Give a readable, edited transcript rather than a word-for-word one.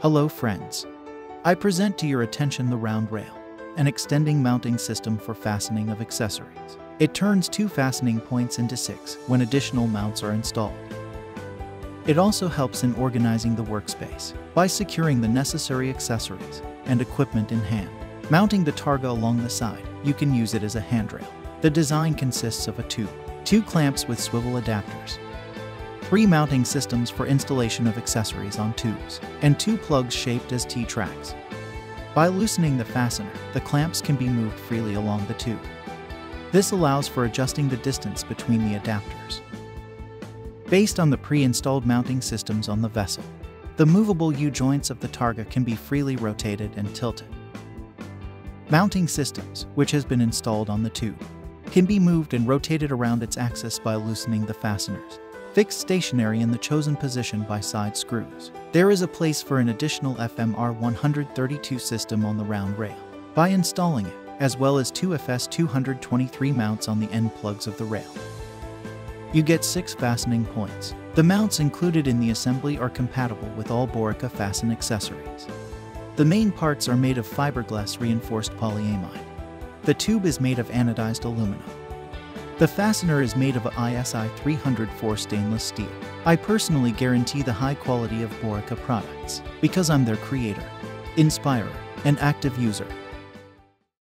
Hello friends. I present to your attention the round rail, an extending mounting system for fastening of accessories. It turns 2 fastening points into 6 when additional mounts are installed. It also helps in organizing the workspace by securing the necessary accessories and equipment in hand. Mounting the targa along the side, you can use it as a handrail. The design consists of a tube, 2 clamps with swivel adapters, 3 mounting systems for installation of accessories on tubes, and 2 plugs shaped as T-tracks. By loosening the fastener, the clamps can be moved freely along the tube. This allows for adjusting the distance between the adapters. Based on the pre-installed mounting systems on the vessel, the movable U-joints of the targa can be freely rotated and tilted. Mounting systems, which has been installed on the tube, can be moved and rotated around its axis by loosening the fasteners, fixed stationary in the chosen position by side screws. There is a place for an additional FMR132 system on the round rail. By installing it, as well as 2 FS223 mounts on the end plugs of the rail, you get 6 fastening points. The mounts included in the assembly are compatible with all BORIKA fasten accessories. The main parts are made of fiberglass-reinforced polyamide. The tube is made of anodized aluminum. The fastener is made of a ISI 304 stainless steel. I personally guarantee the high quality of BORIKA products because I'm their creator, inspirer, and active user.